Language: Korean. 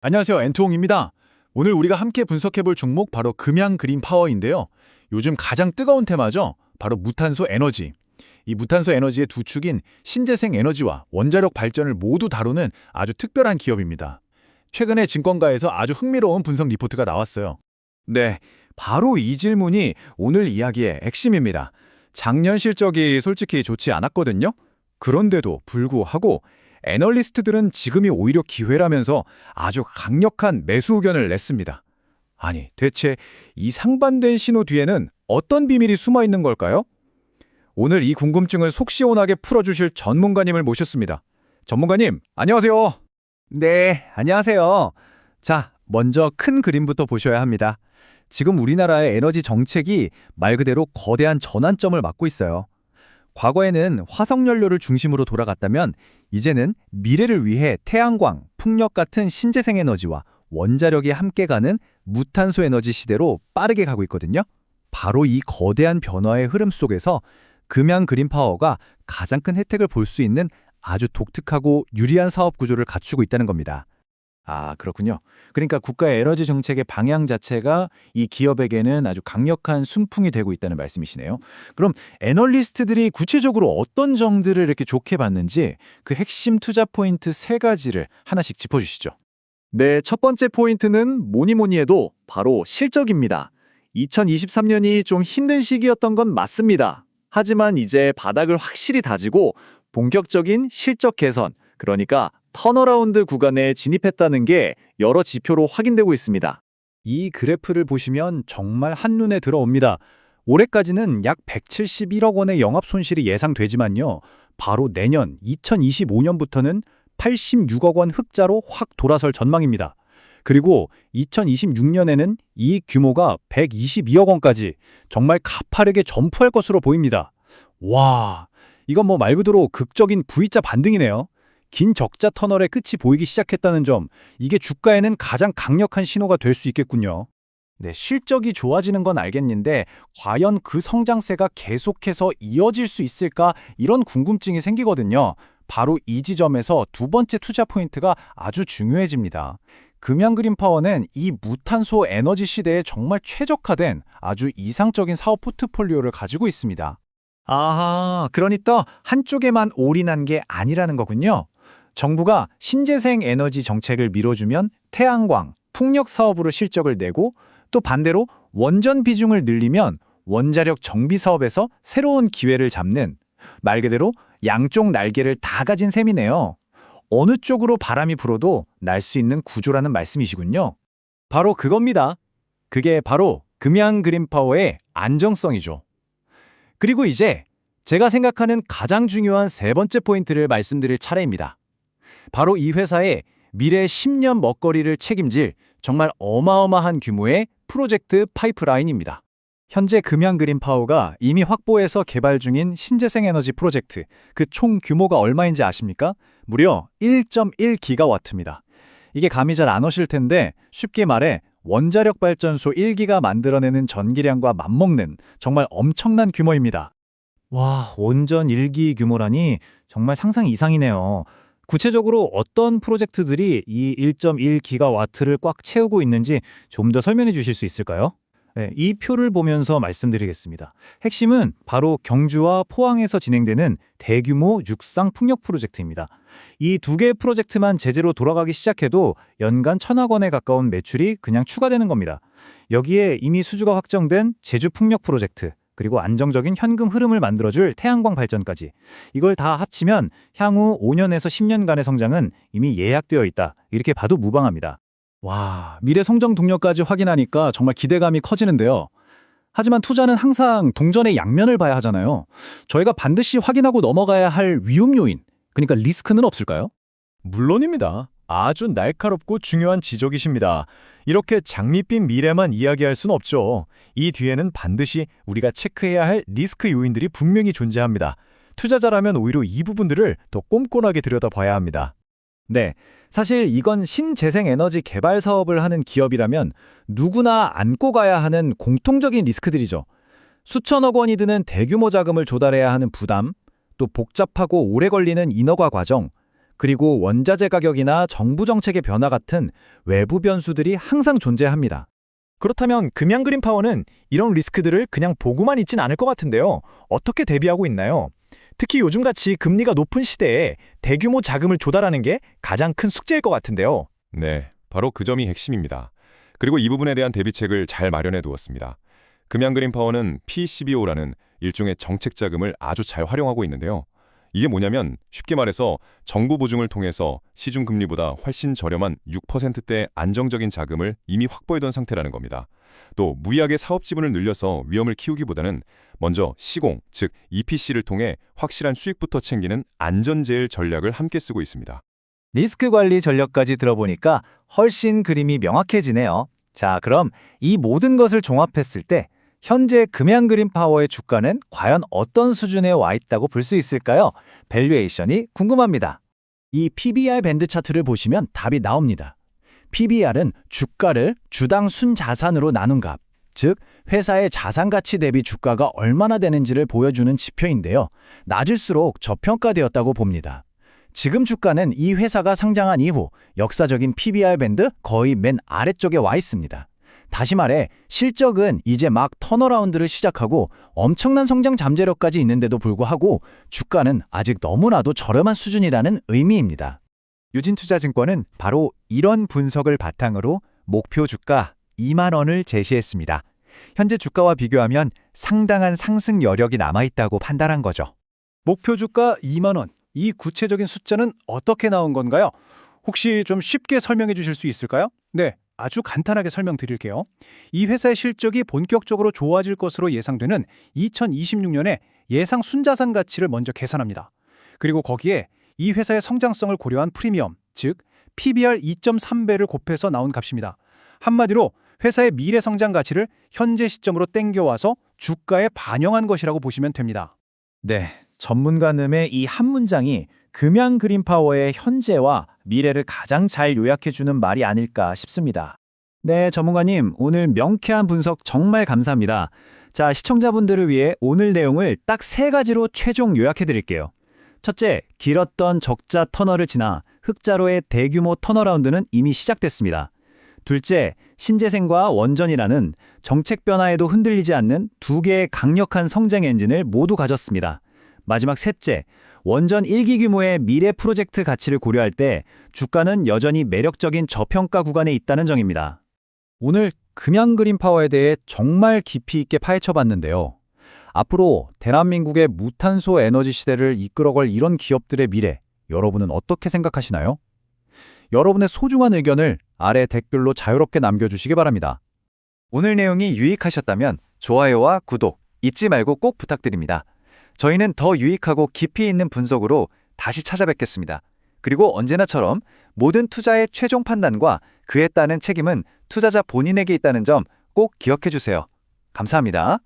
안녕하세요. 엔투홍입니다. 오늘 우리가 함께 분석해볼 종목 바로 금양 그린 파워인데요. 요즘 가장 뜨거운 테마죠. 바로 무탄소 에너지. 이 무탄소 에너지의 두 축인 신재생 에너지와 원자력 발전을 모두 다루는 아주 특별한 기업입니다. 최근에 증권가에서 아주 흥미로운 분석 리포트가 나왔어요. 네, 바로 이 질문이 오늘 이야기의 핵심입니다. 작년 실적이 솔직히 좋지 않았거든요. 그런데도 불구하고 애널리스트들은 지금이 오히려 기회라면서 아주 강력한 매수 의견을 냈습니다. 아니, 대체 이 상반된 신호 뒤에는 어떤 비밀이 숨어 있는 걸까요? 오늘 이 궁금증을 속 시원하게 풀어주실 전문가님을 모셨습니다. 전문가님, 안녕하세요. 네, 안녕하세요. 자, 먼저 큰 그림부터 보셔야 합니다. 지금 우리나라의 에너지 정책이 말 그대로 거대한 전환점을 맞고 있어요. 과거에는 화석연료를 중심으로 돌아갔다면 이제는 미래를 위해 태양광, 풍력 같은 신재생 에너지와 원자력이 함께 가는 무탄소 에너지 시대로 빠르게 가고 있거든요. 바로 이 거대한 변화의 흐름 속에서 금양 그린파워가 가장 큰 혜택을 볼 수 있는 아주 독특하고 유리한 사업 구조를 갖추고 있다는 겁니다. 아, 그렇군요. 그러니까 국가의 에너지 정책의 방향 자체가 이 기업에게는 아주 강력한 순풍이 되고 있다는 말씀이시네요. 그럼 애널리스트들이 구체적으로 어떤 점들을 이렇게 좋게 봤는지 그 핵심 투자 포인트 세 가지를 하나씩 짚어주시죠. 네, 첫 번째 포인트는 뭐니 해도 바로 실적입니다. 2023년이 좀 힘든 시기였던 건 맞습니다. 하지만 이제 바닥을 확실히 다지고 본격적인 실적 개선, 그러니까 턴어라운드 구간에 진입했다는 게 여러 지표로 확인되고 있습니다. 이 그래프를 보시면 정말 한눈에 들어옵니다. 올해까지는 약 171억 원의 영업 손실이 예상되지만요. 바로 내년 2025년부터는 86억 원 흑자로 확 돌아설 전망입니다. 그리고 2026년에는 이익 규모가 122억 원까지 정말 가파르게 점프할 것으로 보입니다. 와, 이건 뭐 말 그대로 극적인 V자 반등이네요. 긴 적자 터널의 끝이 보이기 시작했다는 점, 이게 주가에는 가장 강력한 신호가 될 수 있겠군요. 네, 실적이 좋아지는 건 알겠는데 과연 그 성장세가 계속해서 이어질 수 있을까 이런 궁금증이 생기거든요. 바로 이 지점에서 두 번째 투자 포인트가 아주 중요해집니다. 금양그린파워는 이 무탄소 에너지 시대에 정말 최적화된 아주 이상적인 사업 포트폴리오를 가지고 있습니다. 아하, 그러니까 한쪽에만 올인한 게 아니라는 거군요. 정부가 신재생 에너지 정책을 밀어주면 태양광, 풍력 사업으로 실적을 내고 또 반대로 원전 비중을 늘리면 원자력 정비 사업에서 새로운 기회를 잡는 말 그대로 양쪽 날개를 다 가진 셈이네요. 어느 쪽으로 바람이 불어도 날 수 있는 구조라는 말씀이시군요. 바로 그겁니다. 그게 바로 금양그린파워의 안정성이죠. 그리고 이제 제가 생각하는 가장 중요한 세 번째 포인트를 말씀드릴 차례입니다. 바로 이 회사의 미래 10년 먹거리를 책임질 정말 어마어마한 규모의 프로젝트 파이프라인입니다. 현재 금양그린파워가 이미 확보해서 개발 중인 신재생 에너지 프로젝트, 그 총 규모가 얼마인지 아십니까? 무려 1.1기가와트입니다. 이게 감이 잘 안 오실 텐데 쉽게 말해 원자력 발전소 1기가 만들어내는 전기량과 맞먹는 정말 엄청난 규모입니다. 와, 원전 1기 규모라니 정말 상상 이상이네요. 구체적으로 어떤 프로젝트들이 이 1.1기가와트를 꽉 채우고 있는지 좀 더 설명해 주실 수 있을까요? 네, 이 표를 보면서 말씀드리겠습니다. 핵심은 바로 경주와 포항에서 진행되는 대규모 육상 풍력 프로젝트입니다. 이 두 개의 프로젝트만 제대로 돌아가기 시작해도 연간 1,000억 원에 가까운 매출이 그냥 추가되는 겁니다. 여기에 이미 수주가 확정된 제주 풍력 프로젝트, 그리고 안정적인 현금 흐름을 만들어줄 태양광 발전까지, 이걸 다 합치면 향후 5년에서 10년간의 성장은 이미 예약되어 있다, 이렇게 봐도 무방합니다. 와, 미래 성장 동력까지 확인하니까 정말 기대감이 커지는데요. 하지만 투자는 항상 동전의 양면을 봐야 하잖아요. 저희가 반드시 확인하고 넘어가야 할 위험 요인, 그러니까 리스크는 없을까요? 물론입니다. 아주 날카롭고 중요한 지적이십니다. 이렇게 장밋빛 미래만 이야기할 순 없죠. 이 뒤에는 반드시 우리가 체크해야 할 리스크 요인들이 분명히 존재합니다. 투자자라면 오히려 이 부분들을 더 꼼꼼하게 들여다봐야 합니다. 네, 사실 이건 신재생 에너지 개발 사업을 하는 기업이라면 누구나 안고 가야 하는 공통적인 리스크들이죠. 수천억 원이 드는 대규모 자금을 조달해야 하는 부담, 또 복잡하고 오래 걸리는 인허가 과정, 그리고 원자재 가격이나 정부 정책의 변화 같은 외부 변수들이 항상 존재합니다. 그렇다면 금양 그린 파워는 이런 리스크들을 그냥 보고만 있진 않을 것 같은데요. 어떻게 대비하고 있나요? 특히 요즘같이 금리가 높은 시대에 대규모 자금을 조달하는 게 가장 큰 숙제일 것 같은데요. 네, 바로 그 점이 핵심입니다. 그리고 이 부분에 대한 대비책을 잘 마련해 두었습니다. 금양그린파워는 PCBO라는 일종의 정책 자금을 아주 잘 활용하고 있는데요. 이게 뭐냐면 쉽게 말해서 정부 보증을 통해서 시중 금리보다 훨씬 저렴한 6%대 안정적인 자금을 이미 확보해둔 상태라는 겁니다. 또 무리하게 사업 지분을 늘려서 위험을 키우기보다는 먼저 시공, 즉 EPC를 통해 확실한 수익부터 챙기는 안전제일 전략을 함께 쓰고 있습니다. 리스크 관리 전략까지 들어보니까 훨씬 그림이 명확해지네요. 자, 그럼 이 모든 것을 종합했을 때 현재 금양그린파워의 주가는 과연 어떤 수준에 와 있다고 볼 수 있을까요? 밸류에이션이 궁금합니다. 이 PBR 밴드 차트를 보시면 답이 나옵니다. PBR은 주가를 주당 순자산으로 나눈 값, 즉 회사의 자산 가치 대비 주가가 얼마나 되는지를 보여주는 지표인데요. 낮을수록 저평가되었다고 봅니다. 지금 주가는 이 회사가 상장한 이후 역사적인 PBR 밴드 거의 맨 아래쪽에 와 있습니다. 다시 말해 실적은 이제 막 턴어라운드를 시작하고 엄청난 성장 잠재력까지 있는데도 불구하고 주가는 아직 너무나도 저렴한 수준이라는 의미입니다. 유진투자증권은 바로 이런 분석을 바탕으로 목표 주가 2만 원을 제시했습니다. 현재 주가와 비교하면 상당한 상승 여력이 남아있다고 판단한 거죠. 목표 주가 2만 원. 이 구체적인 숫자는 어떻게 나온 건가요? 혹시 좀 쉽게 설명해 주실 수 있을까요? 네, 아주 간단하게 설명드릴게요. 이 회사의 실적이 본격적으로 좋아질 것으로 예상되는 2026년에 예상 순자산 가치를 먼저 계산합니다. 그리고 거기에 이 회사의 성장성을 고려한 프리미엄, 즉 PBR 2.3배를 곱해서 나온 값입니다. 한마디로 회사의 미래 성장 가치를 현재 시점으로 땡겨와서 주가에 반영한 것이라고 보시면 됩니다. 네, 전문가님의 이 한 문장이 금양그린파워의 현재와 미래를 가장 잘 요약해주는 말이 아닐까 싶습니다. 네, 전문가님, 오늘 명쾌한 분석 정말 감사합니다. 자, 시청자분들을 위해 오늘 내용을 딱 3가지로 최종 요약해드릴게요. 첫째, 길었던 적자 터널을 지나 흑자로의 대규모 턴어라운드는 이미 시작됐습니다. 둘째, 신재생과 원전이라는 정책 변화에도 흔들리지 않는 2개의 강력한 성장 엔진을 모두 가졌습니다. 마지막 셋째, 원전 1기 규모의 미래 프로젝트 가치를 고려할 때 주가는 여전히 매력적인 저평가 구간에 있다는 점입니다. 오늘 금양그린파워에 대해 정말 깊이 있게 파헤쳐봤는데요. 앞으로 대한민국의 무탄소 에너지 시대를 이끌어갈 이런 기업들의 미래, 여러분은 어떻게 생각하시나요? 여러분의 소중한 의견을 아래 댓글로 자유롭게 남겨주시기 바랍니다. 오늘 내용이 유익하셨다면 좋아요와 구독 잊지 말고 꼭 부탁드립니다. 저희는 더 유익하고 깊이 있는 분석으로 다시 찾아뵙겠습니다. 그리고 언제나처럼 모든 투자의 최종 판단과 그에 따른 책임은 투자자 본인에게 있다는 점 꼭 기억해 주세요. 감사합니다.